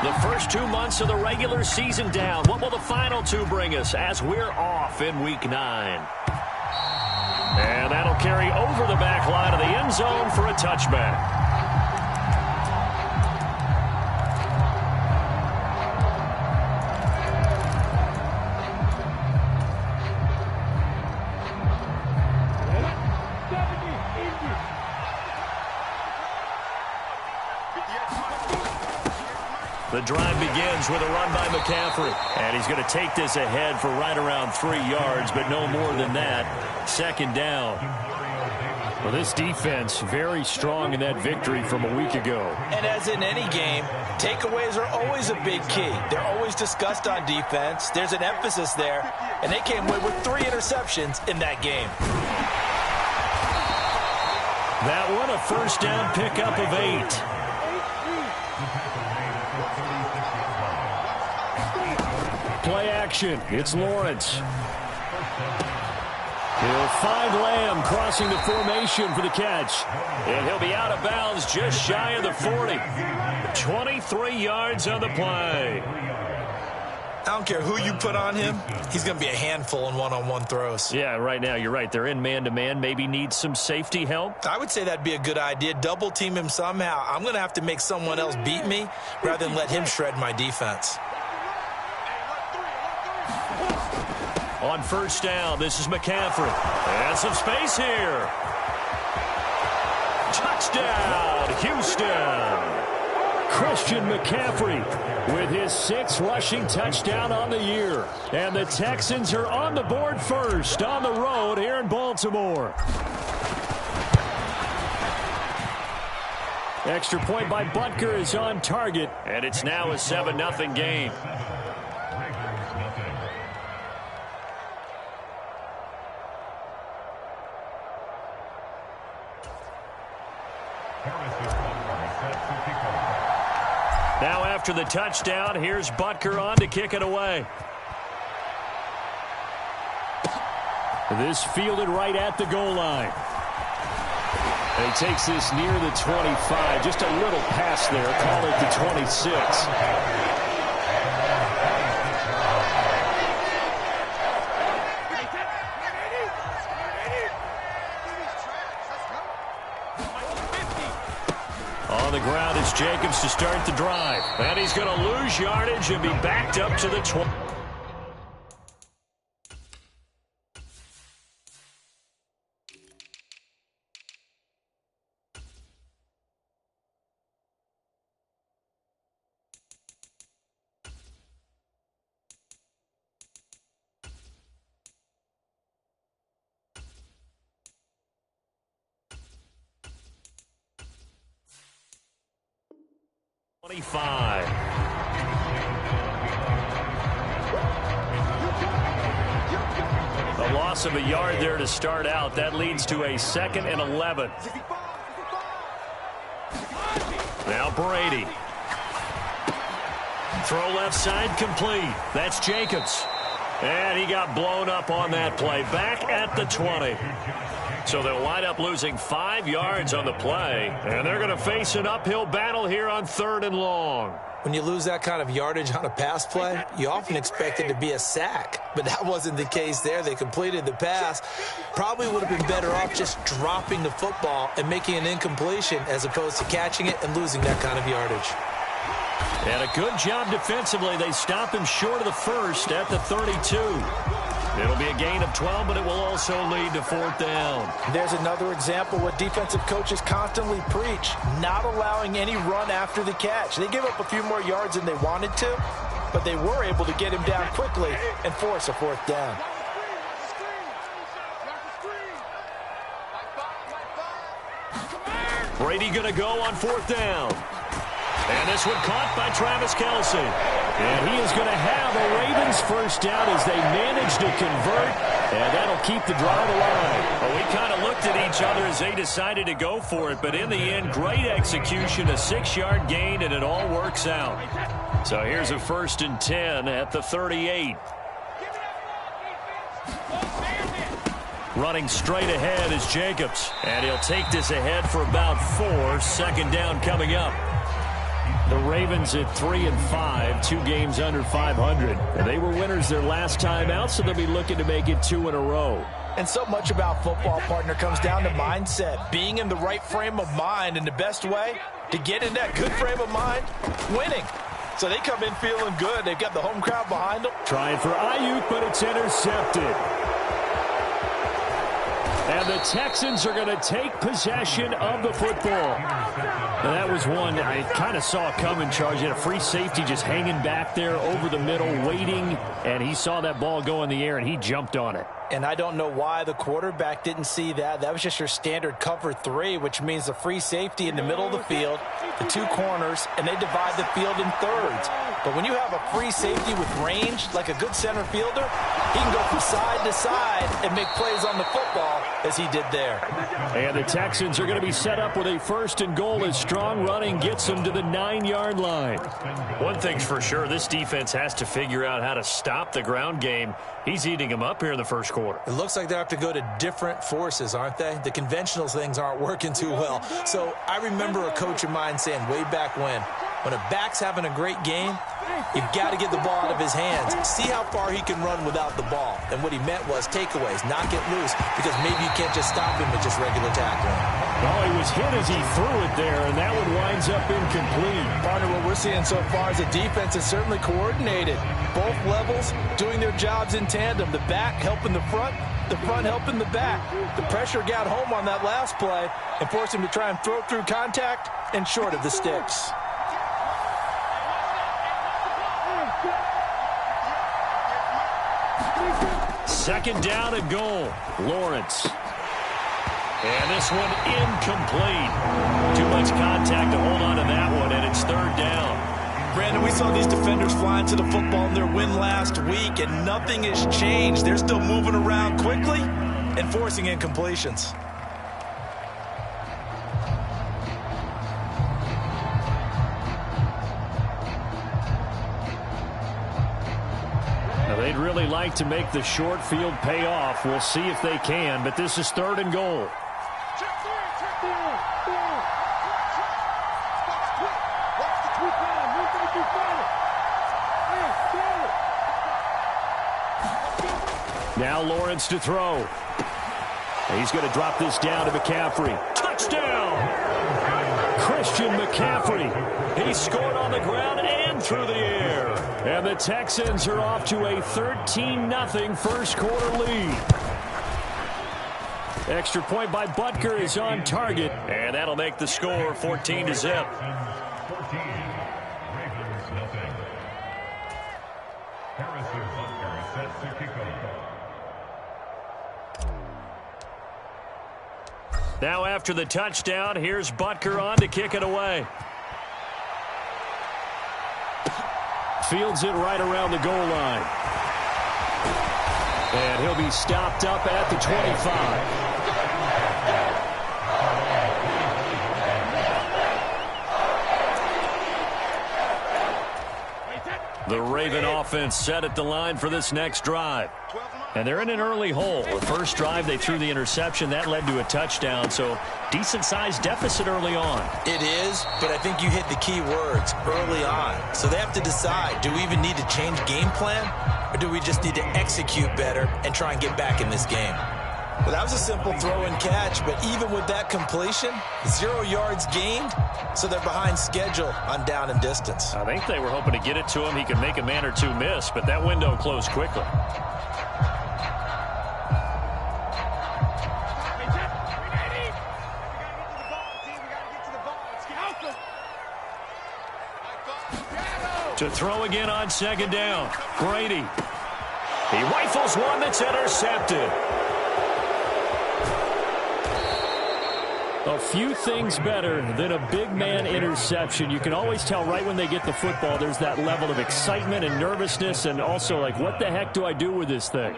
The first 2 months of the regular season down. What will the final 2 bring us as we're off in Week 9? And that'll carry over the back line of the end zone for a touchback. The drive begins with a run by McCaffrey. And he's going to take this ahead for right around 3 yards, but no more than that. Second down. Well, this defense very strong in that victory from a week ago. And as in any game, takeaways are always a big key. They're always discussed on defense. There's an emphasis there. And they came away with 3 interceptions in that game. That one a first down pickup of 8. Play action. It's Lawrence. He'll find Lamb crossing the formation for the catch. And he'll be out of bounds just shy of the 40. 23 yards on the play. I don't care who you put on him. He's going to be a handful in one-on-one throws. Yeah, right now you're right. They're in man-to-man. Maybe need some safety help. I would say that'd be a good idea. Double team him somehow. I'm going to have to make someone else beat me rather than let him shred my defense. On first down, this is McCaffrey. And some space here. Touchdown, Houston. Christian McCaffrey with his 6th rushing touchdown on the year. And the Texans are on the board first on the road here in Baltimore. Extra point by Butker is on target. And it's now a 7-0 game. Now after the touchdown, here's Butker on to kick it away. This fielded right at the goal line. And he takes this near the 25. Just a little pass there. Call it the 26. On the ground, it's Jacobs to start the drive. And he's going to lose yardage and be backed up to the 20. A loss of a yard there to start out. That leads to a 2nd and 11. Now Brady. Throw left side complete. That's Jacobs. And he got blown up on that play. Back at the 20. So they'll wind up losing 5 yards on the play. And they're going to face an uphill battle here on 3rd and long. When you lose that kind of yardage on a pass play, you often expect it to be a sack. But that wasn't the case there. They completed the pass. Probably would have been better off just dropping the football and making an incompletion as opposed to catching it and losing that kind of yardage. And a good job defensively. They stop him short of the first at the 32. It'll be a gain of 12, but it will also lead to 4th down. There's another example what defensive coaches constantly preach, not allowing any run after the catch. They gave up a few more yards than they wanted to, but they were able to get him down quickly and force a 4th down. Brady going to go on 4th down. And this one caught by Travis Kelce. And he is going to have a Ravens first down as they manage to convert. And that'll keep the drive alive. Well, we kind of looked at each other as they decided to go for it. But in the end, great execution, a 6-yard gain, and it all works out. So here's a 1st and 10 at the 38. Running straight ahead is Jacobs. And he'll take this ahead for about 4. 2nd down coming up. The Ravens at 3-5, 2 games under 500. And they were winners their last time out, so they'll be looking to make it 2 in a row. And so much about football, partner, comes down to mindset. Being in the right frame of mind, and the best way to get in that good frame of mind, winning. So they come in feeling good. They've got the home crowd behind them. Trying for Ayuk, but it's intercepted. And the Texans are going to take possession of the football. Now, that was one I kind of saw coming, Charles. He had a free safety just hanging back there over the middle, waiting, and he saw that ball go in the air, and he jumped on it. And I don't know why the quarterback didn't see that. That was just your standard cover 3, which means the free safety in the middle of the field, the 2 corners, and they divide the field in thirds. But when you have a free safety with range, like a good center fielder, he can go from side to side and make plays on the football as he did there. And the Texans are going to be set up with a 1st and goal as strong running gets them to the 9-yard line. One thing's for sure, this defense has to figure out how to stop the ground game. He's eating them up here in the first quarter. It looks like they have to go to different forces, aren't they? The conventional things aren't working too well. So I remember a coach of mine saying way back when a back's having a great game, you've got to get the ball out of his hands. See how far he can run without the ball. And what he meant was takeaways, not get loose, because maybe you can't just stop him with just regular tackling. Well, he was hit as he threw it there, and that one winds up incomplete. Partner, what we're seeing so far is the defense is certainly coordinated. Both levels doing their jobs in tandem. The back helping the front helping the back. The pressure got home on that last play and forced him to try and throw through contact and short of the sticks. Second down and goal. Lawrence. And this one incomplete. Too much contact to hold on to that one, and it's 3rd down. Brandon, we saw these defenders flying to the football in their win last week, and nothing has changed. They're still moving around quickly and forcing incompletions. They'd really like to make the short field pay off. We'll see if they can, but this is 3rd and goal. Now Lawrence to throw. He's going to drop this down to McCaffrey. Touchdown! Christian McCaffrey. He scored on the ground and through the air. And the Texans are off to a 13-0 first quarter lead. Extra point by Butker is on target, and that'll make the score 14-0. Now after the touchdown, here's Butker on to kick it away. Fields it right around the goal line. And he'll be stopped up at the 25. The Raven offense set at the line for this next drive. And they're in an early hole. The first drive, they threw the interception. That led to a touchdown, so decent-sized deficit early on. It is, but I think you hit the key words, early on. So they have to decide, do we even need to change game plan, or do we just need to execute better and try and get back in this game? Well, that was a simple throw and catch, but even with that completion, 0 yards gained, so they're behind schedule on down and distance. I think they were hoping to get it to him. He could make a man or two miss, but that window closed quickly. To throw again on second down. Brady. He rifles one that's intercepted. A few things better than a big man interception. You can always tell right when they get the football, there's that level of excitement and nervousness, and also like, what the heck do I do with this thing?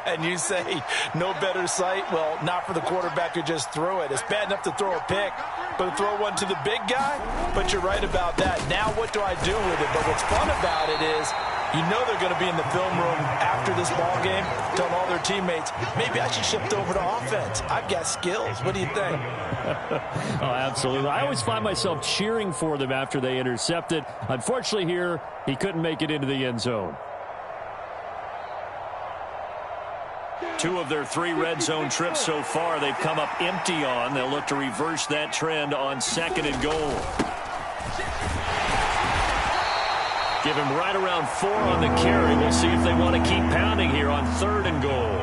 And you say, no better sight? Well, not for the quarterback who just threw it. It's bad enough to throw a pick, but to throw one to the big guy? But you're right about that. Now what do I do with it? But what's fun about it is You know they're going to be in the film room after this ball game, telling all their teammates, maybe I should shift over to offense. I've got skills. What do you think? Oh, absolutely. I always find myself cheering for them after they intercept it. Unfortunately here, he couldn't make it into the end zone. 2 of their 3 red zone trips so far, they've come up empty on. They'll look to reverse that trend on 2nd and goal. Give him right around 4 on the carry. We'll see if they want to keep pounding here on 3rd and goal.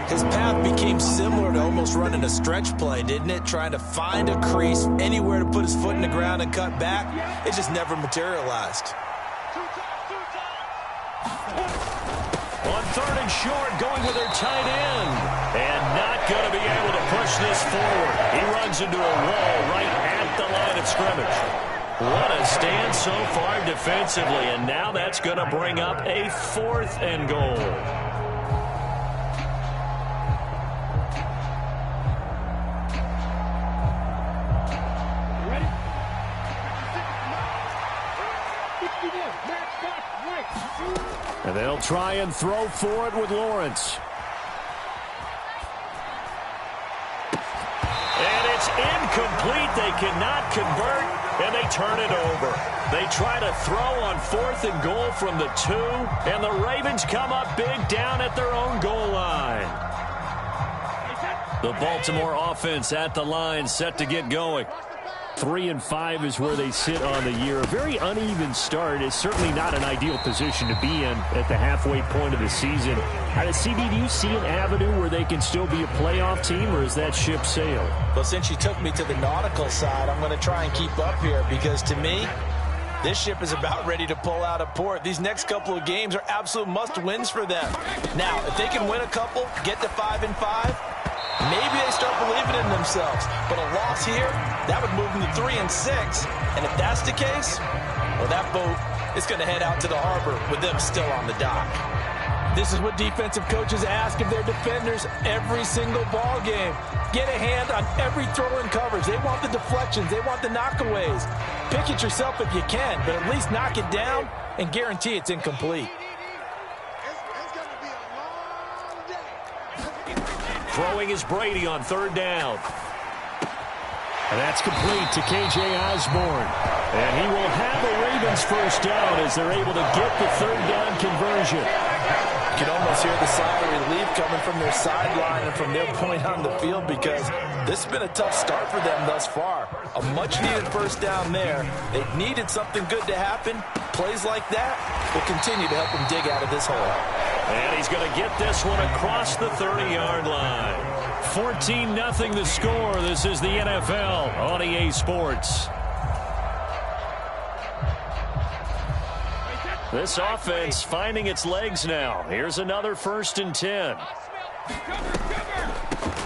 His path became similar to almost running a stretch play, didn't it? Trying to find a crease, anywhere to put his foot in the ground and cut back. It just never materialized. On 3rd and short, going with their tight end. And not going to be able to push this forward. He runs into a wall right at the line of scrimmage. What a stand so far defensively, and now that's going to bring up a 4th and goal. And they'll try and throw for it with Lawrence. And it's incomplete. They cannot convert, and they turn it over. They try to throw on 4th and goal from the 2, and the Ravens come up big down at their own goal line. The Baltimore offense at the line, set to get going. 3-5 is where they sit on the year. A very uneven start is certainly not an ideal position to be in at the halfway point of the season. CB, do you see an avenue where they can still be a playoff team, or is that ship sailed? Well, since you took me to the nautical side, I'm going to try and keep up here because, to me, this ship is about ready to pull out of port. These next couple of games are absolute must-wins for them. Now, if they can win a couple, get to 5-5, maybe they start believing in themselves. But a loss here, that would move them to 3-6. And if that's the case, well, that boat is going to head out to the harbor with them still on the dock. This is what defensive coaches ask of their defenders every single ball game. Get a hand on every throw in coverage. They want the deflections. They want the knockaways. Pick it yourself if you can, but at least knock it down and guarantee it's incomplete. Throwing is Brady on 3rd down. And that's complete to K.J. Osborne. And he will have a Ravens first down as they're able to get the 3rd down conversion. You can almost hear the sigh of relief coming from their sideline and from their point on the field because this has been a tough start for them thus far. A much-needed first down there. They needed something good to happen. Plays like that will continue to help them dig out of this hole. And he's going to get this one across the 30-yard line. 14-0 the score. This is the NFL on EA Sports. This offense finding its legs now. Here's another 1st and 10.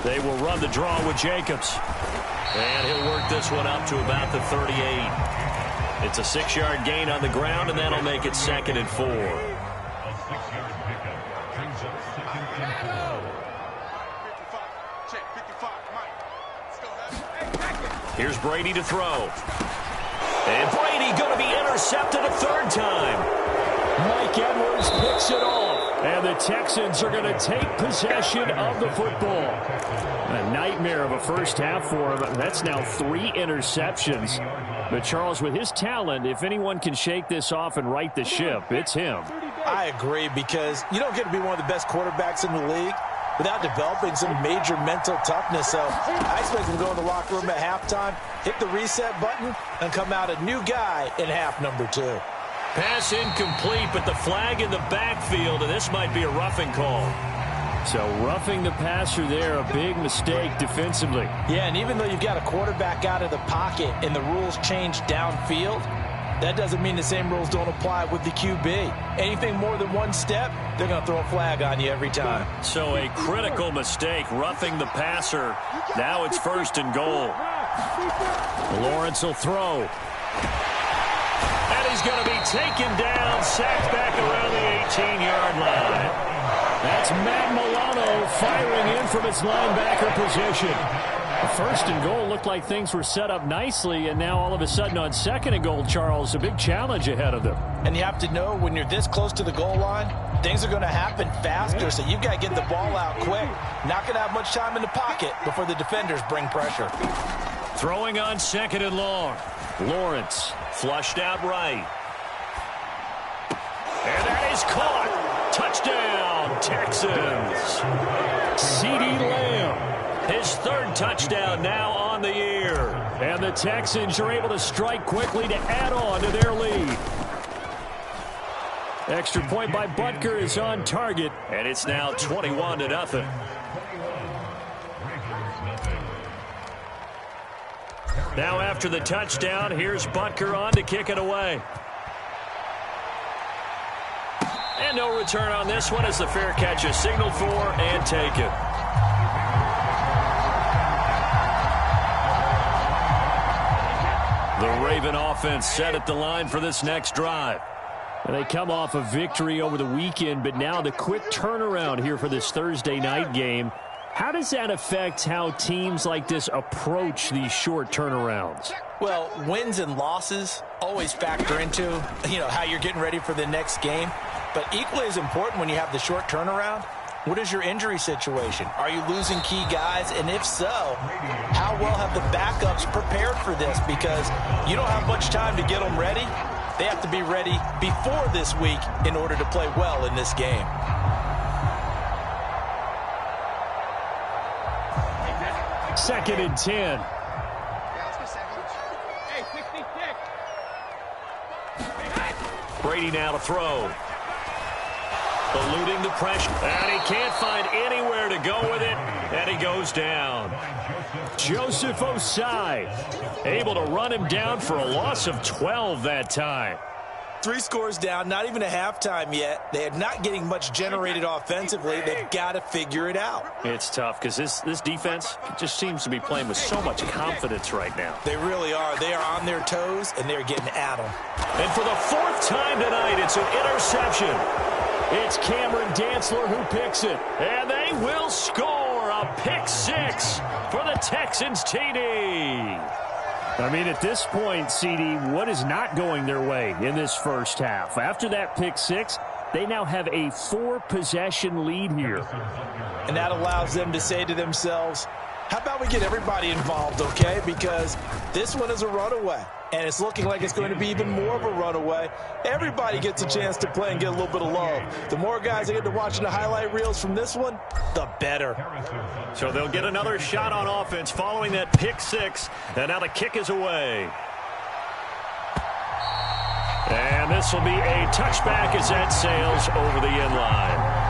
They will run the draw with Jacobs. And he'll work this one up to about the 38. It's a 6-yard gain on the ground, and that'll make it 2nd and 4. Here's Brady to throw. And Brady going to be intercepted a 3rd time. Mike Edwards picks it off. And the Texans are going to take possession of the football. A nightmare of a first half for him. That's now 3 interceptions. But Charles, with his talent, if anyone can shake this off and right the ship, it's him. I agree, because you don't get to be one of the best quarterbacks in the league without developing some major mental toughness. So I expect him to go in the locker room at halftime, hit the reset button, and come out a new guy in half number 2. Pass incomplete, but the flag in the backfield, and this might be a roughing call. So roughing the passer there, a big mistake defensively. Yeah, and even though you've got a quarterback out of the pocket and the rules change downfield, that doesn't mean the same rules don't apply with the QB. Anything more than one step, they're going to throw a flag on you every time. So a critical mistake, roughing the passer. Now it's 1st and goal. Lawrence will throw. And he's going to be taken down, sacked back around the 18-yard line. That's Matt Milano firing in from its linebacker position. First and goal looked like things were set up nicely, and now all of a sudden on second and goal, Charles, a big challenge ahead of them. And you have to know when you're this close to the goal line, things are going to happen faster, so you've got to get the ball out quick. Not going to have much time in the pocket before the defenders bring pressure. Throwing on second and long. Lawrence flushed out right. And that is caught. Touchdown, Texans. CeeDee Lamb. His third touchdown now on the year. And the Texans are able to strike quickly to add on to their lead. Extra point by Butker is on target. And it's now 21-0. Now after the touchdown, here's Butker on to kick it away. And no return on this one as the fair catch is signaled for and taken. The Raven offense set at the line for this next drive. And they come off a victory over the weekend, but now the quick turnaround here for this Thursday night game. How does that affect how teams like this approach these short turnarounds? Well, wins and losses always factor into, how you're getting ready for the next game. But equally as important when you have the short turnaround, what is your injury situation? Are you losing key guys? And if so, how well have the backups prepared for this? Because you don't have much time to get them ready. They have to be ready before this week in order to play well in this game. Second and 10. Brady now to throw. Eluding the pressure. And he can't find anywhere to go with it. And he goes down. Joseph Osai able to run him down for a loss of 12 that time. 3 scores down, not even a halftime yet. They are not getting much generated offensively. They've got to figure it out. It's tough because this defense just seems to be playing with so much confidence right now. They really are. They are on their toes, and they're getting at them. And for the 4th time tonight, it's an interception. It's Cameron Dantzler who picks it. And they will score a pick 6 for the Texans TD. I mean, at this point, CD, what is not going their way in this first half? After that pick 6, they now have a 4-possession lead here. And that allows them to say to themselves, how about we get everybody involved, okay? Because this one is a runaway, and it's looking like it's going to be even more of a runaway. Everybody gets a chance to play and get a little bit of love. The more guys that get to watching the highlight reels from this one, the better. So they'll get another shot on offense following that pick 6, and now the kick is away. And this will be a touchback as that sails over the end line.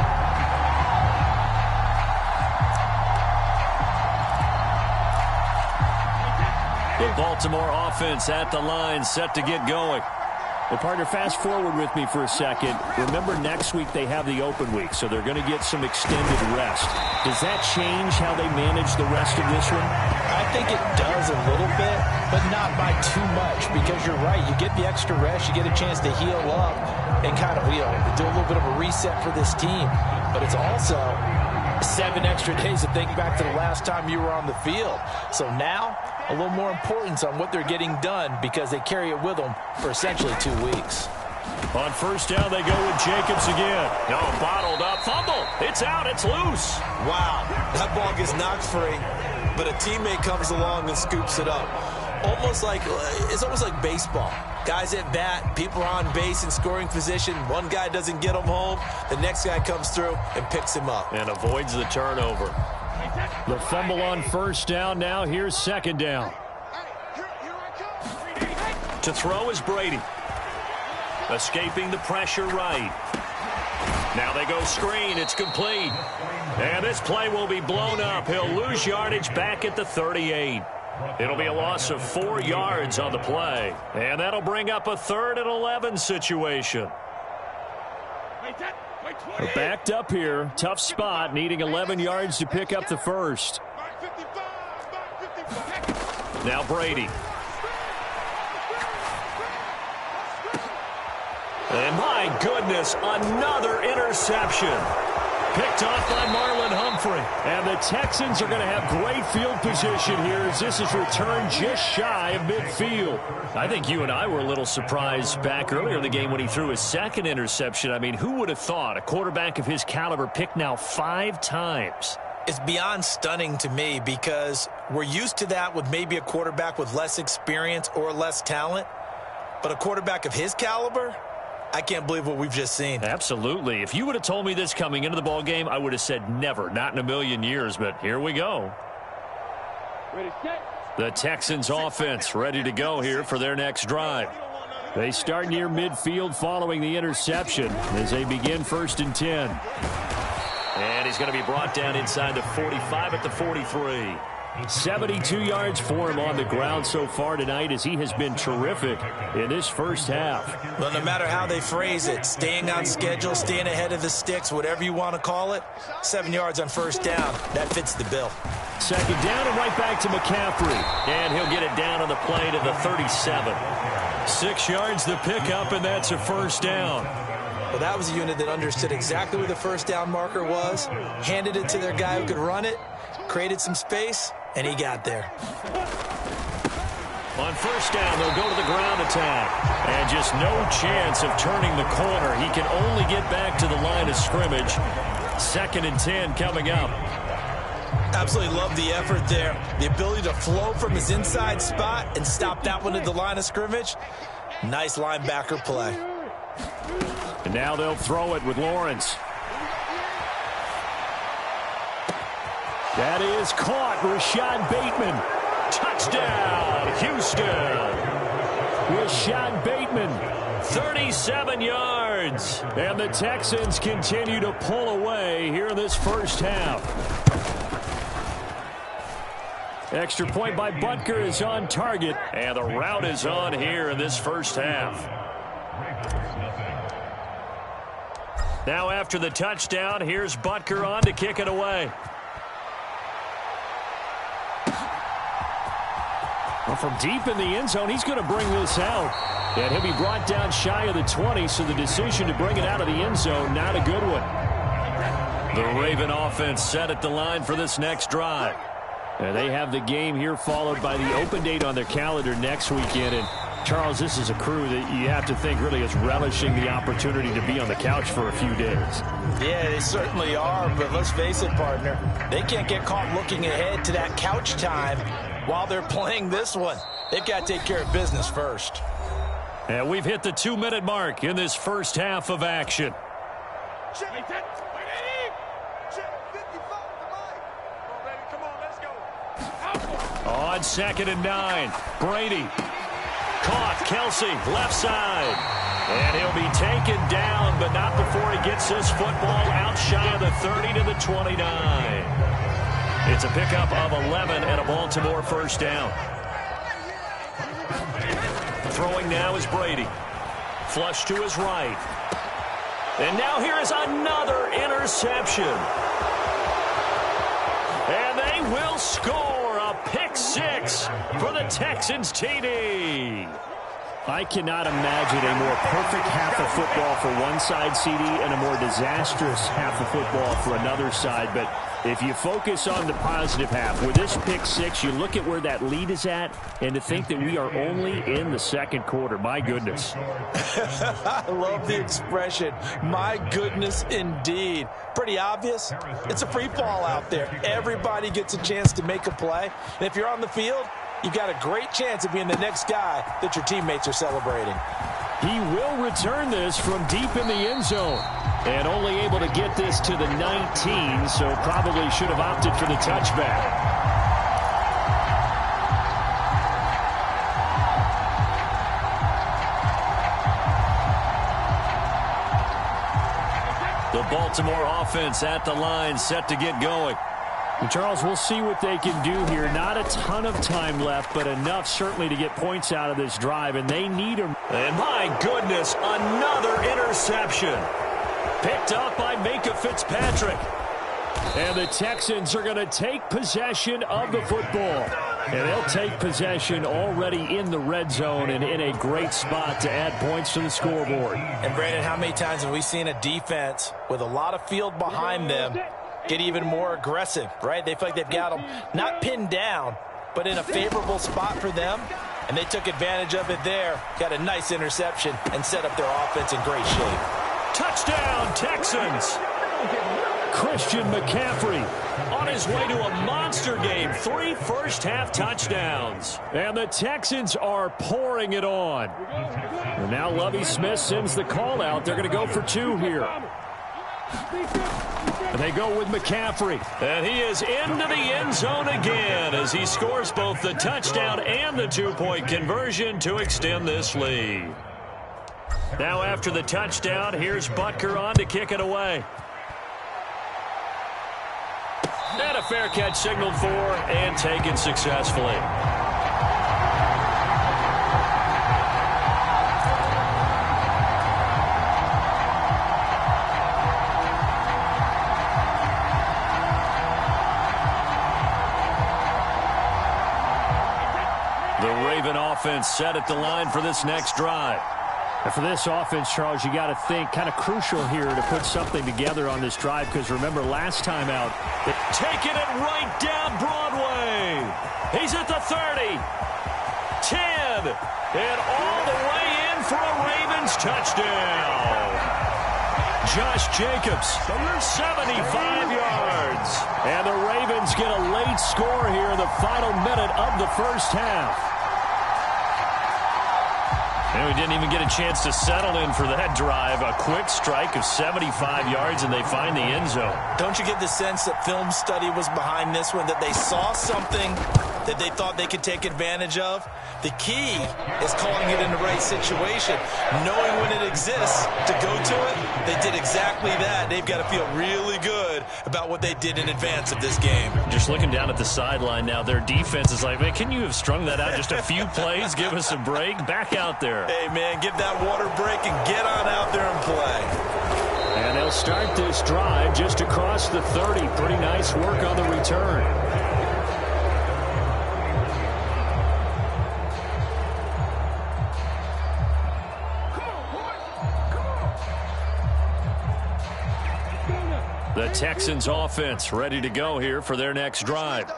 The Baltimore offense at the line, set to get going. Well, partner, fast forward with me for a second. Remember, next week they have the open week, so they're going to get some extended rest. Does that change how they manage the rest of this one? I think it does a little bit, but not by too much, because you're right. You get the extra rest, you get a chance to heal up and kind of do a little bit of a reset for this team. But it's also 7 extra days to think back to the last time you were on the field. So now, a little more importance on what they're getting done because they carry it with them for essentially 2 weeks. On first down, they go with Jacobs again. No, bottled up. Fumble. It's out. It's loose. Wow. That ball gets knocked free, but a teammate comes along and scoops it up. It's almost like baseball. Guys at bat, people are on base in scoring position. One guy doesn't get him home. The next guy comes through and picks him up. And avoids the turnover. The fumble on first down. Now here's second down. To throw is Brady. Escaping the pressure right. Now they go screen. It's complete. And this play will be blown up. He'll lose yardage back at the 38. It'll be a loss of 4 yards on the play. And that'll bring up a 3rd and 11 situation. We're backed up here. Tough spot, needing 11 yards to pick up the first. Now Brady. And my goodness, another interception. Picked off by Marlon Humphrey. And the Texans are going to have great field position here as this is returned just shy of midfield. I think you and I were a little surprised back earlier in the game when he threw his second interception. I mean, who would have thought a quarterback of his caliber picked now 5 times? It's beyond stunning to me because we're used to that with maybe a quarterback with less experience or less talent. But a quarterback of his caliber, I can't believe what we've just seen. Absolutely. If you would have told me this coming into the ball game, I would have said never, not in a million years. But here we go. Ready, set. The Texans offense ready to go here for their next drive. They start near midfield following the interception as they begin 1st and 10. And he's going to be brought down inside the 45 at the 43. 72 yards for him on the ground so far tonight as he has been terrific in this first half. Well, no matter how they phrase it, staying on schedule, staying ahead of the sticks, whatever you want to call it, 7 yards on 1st down, that fits the bill. 2nd down and right back to McCaffrey. And he'll get it down on the play to the 37. 6 yards the pickup, and that's a 1st down. Well, that was a unit that understood exactly where the 1st down marker was, handed it to their guy who could run it, created some space, and he got there. On 1st down, they'll go to the ground attack. And just no chance of turning the corner. He can only get back to the line of scrimmage. 2nd and 10 coming up. Absolutely love the effort there. The ability to flow from his inside spot and stop that one at the line of scrimmage. Nice linebacker play. And now they'll throw it with Lawrence. That is caught. Rashad Bateman. Touchdown, Houston. Rashad Bateman, 37 yards. And the Texans continue to pull away here in this first half. Extra point by Butker is on target. And the route is on here in this first half. Now after the touchdown, here's Butker on to kick it away. Well, from deep in the end zone, he's going to bring this out. And he'll be brought down shy of the 20, so the decision to bring it out of the end zone, not a good one. The Raven offense set at the line for this next drive. And they have the game here followed by the open date on their calendar next weekend. And, Charles, this is a crew that you have to think really is relishing the opportunity to be on the couch for a few days. Yeah, they certainly are, but let's face it, partner. They can't get caught looking ahead to that couch time while they're playing this one. They've got to take care of business first. And we've hit the 2-minute mark in this first half of action. On 2nd and 9, Brady. Caught, Kelsey, left side. And he'll be taken down, but not before he gets this football out shy of the 30 to the 29. It's a pickup of 11 and a Baltimore 1st down. Throwing now is Brady. Flush to his right. And now here is another interception. And they will score a pick 6 for the Texans TD. I cannot imagine a more perfect half of football for one side, CD, and a more disastrous half of football for another side. But if you focus on the positive half, with this pick 6, you look at where that lead is at, and to think that we are only in the 2nd quarter. My goodness. I love the expression. My goodness, indeed. Pretty obvious. It's a free fall out there. Everybody gets a chance to make a play. And if you're on the field, you've got a great chance of being the next guy that your teammates are celebrating. He will return this from deep in the end zone. And only able to get this to the 19, so probably should have opted for the touchback. The Baltimore offense at the line, set to get going. And Charles, we'll see what they can do here. Not a ton of time left, but enough certainly to get points out of this drive, and they need them. And my goodness, another interception. Picked up by Minkah Fitzpatrick. And the Texans are going to take possession of the football. And they'll take possession already in the red zone and in a great spot to add points to the scoreboard. And, Brandon, how many times have we seen a defense with a lot of field behind them get even more aggressive, right? They feel like they've got them not pinned down, but in a favorable spot for them. And they took advantage of it there. Got a nice interception and set up their offense in great shape. Touchdown, Texans! Christian McCaffrey on his way to a monster game. 3 first-half touchdowns. And the Texans are pouring it on. And now Lovie Smith sends the call out. They're going to go for 2 here. And they go with McCaffrey. And he is into the end zone again as he scores both the touchdown and the 2-point conversion to extend this lead. Now after the touchdown, here's Butker on to kick it away. And a fair catch signaled for and taken successfully. The Raven offense set at the line for this next drive. And for this offense, Charles, you got to think kind of crucial here to put something together on this drive because remember last time out, taking it right down Broadway. He's at the 30, 10, and all the way in for a Ravens touchdown. Josh Jacobs, 75 yards. And the Ravens get a late score here in the final minute of the first half. And we didn't even get a chance to settle in for that drive. A quick strike of 75 yards, and they find the end zone. Don't you get the sense that film study was behind this one, that they saw something that they thought they could take advantage of? The key is calling it in the right situation, knowing when it exists to go to it. They did exactly that. They've got to feel really good about what they did in advance of this game. Just looking down at the sideline now, their defense is like, man, can you have strung that out just a few plays? Give us a break. Back out there. Hey, man, give that water break and get on out there and play. And they'll start this drive just across the 30. Pretty nice work on the return. The Texans offense ready to go here for their next drive.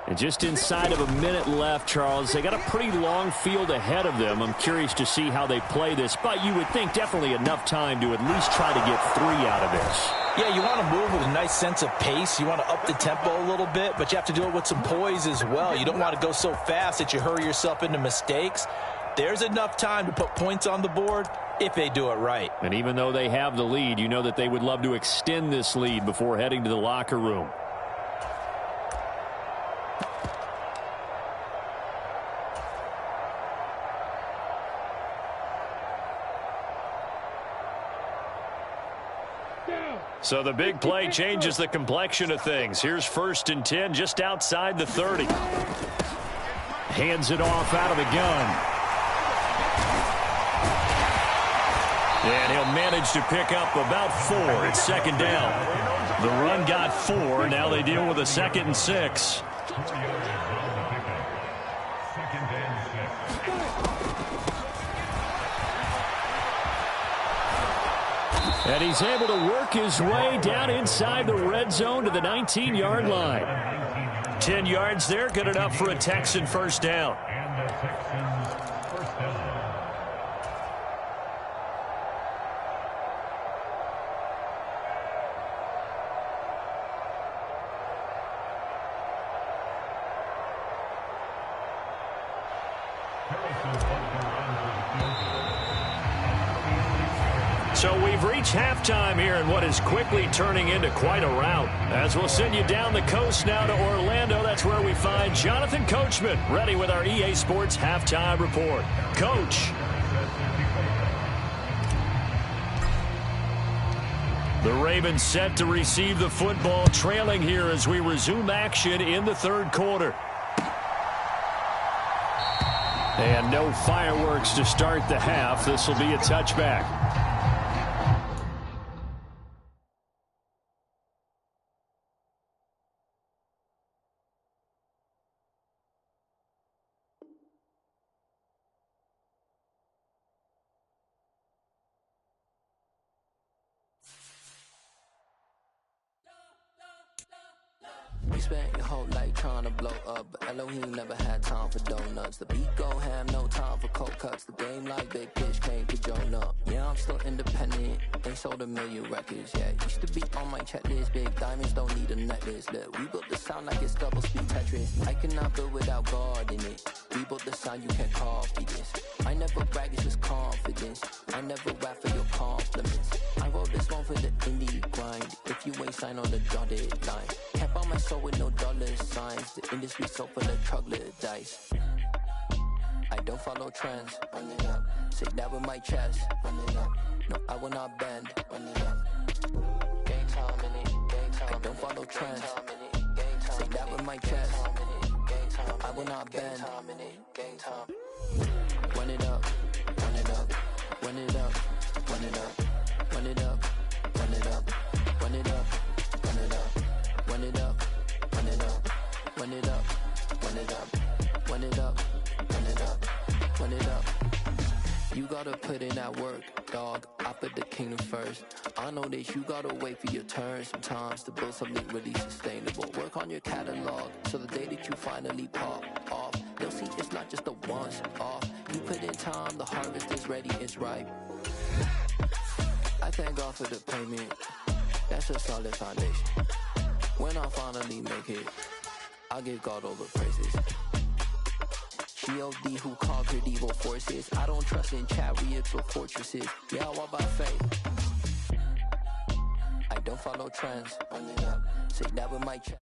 And just inside of a minute left, Charles, they got a pretty long field ahead of them. I'm curious to see how they play this, but you would think definitely enough time to at least try to get 3 out of this. Yeah, you want to move with a nice sense of pace. You want to up the tempo a little bit, but you have to do it with some poise as well. You don't want to go so fast that you hurry yourself into mistakes. There's enough time to put points on the board if they do it right. And even though they have the lead, you know that they would love to extend this lead before heading to the locker room. So the big play changes the complexion of things. Here's 1st and 10 just outside the 30. Hands it off out of the gun. And he'll manage to pick up about 4. It's 2nd down. The run got 4. Now they deal with a 2nd and 6. And he's able to work his way down inside the red zone to the 19-yard line. 10 yards there, good enough for a Texan 1st down. So we've reached halftime here in what is quickly turning into quite a rout. As we'll send you down the coast now to Orlando, that's where we find Jonathan Coachman ready with our EA Sports Halftime Report. Coach. The Ravens set to receive the football, trailing here as we resume action in the 3rd quarter. And no fireworks to start the half. This will be a touchback. You spent your whole life trying to blow up, but Elohim never had time for donuts. The beat go ham, no time for cold cuts. The game like Big Pitch came to join up. Yeah, I'm still independent, ain't sold a million records yet. Used to be on my checklist, big diamonds don't need a necklace. Look, we built the sound like it's double speed Tetris. I cannot build without God in it. We built the sound, you can't copy this. I never brag, it's just confidence. I never rap for your compliments. I wrote this one for the indie grind. If you ain't signed on the dotted line, can't buy my soul with no dollar signs. The industry so full of troglodytes. I don't follow trends. Run it up. Say that with my chest. Run it up. No, I will not bend. Run it up. Game time in it. Game time. I don't follow trends. Say that with my chest. I will not bend. Game time. Run it up. Run it up. Run it up. Run it up. Run it up. Run it up. Run it up. Run it up. Run it up. Run it up. Run it up. Run it up. Run it up. Run it up. Run it up. You gotta put in that work, dog. I put the kingdom first. I know that you gotta wait for your turn sometimes to build something really sustainable. Work on your catalog so the day that you finally pop off, they'll see it's not just a once off. You put in time, the harvest is ready, it's ripe. I thank God for the payment. That's a solid foundation. When I finally make it, I'll give God all the praises. G.O.D. who conquered evil forces. I don't trust in chariots or fortresses. Yeah, I walk by faith. I don't follow trends. Run it up. Say that with my chest.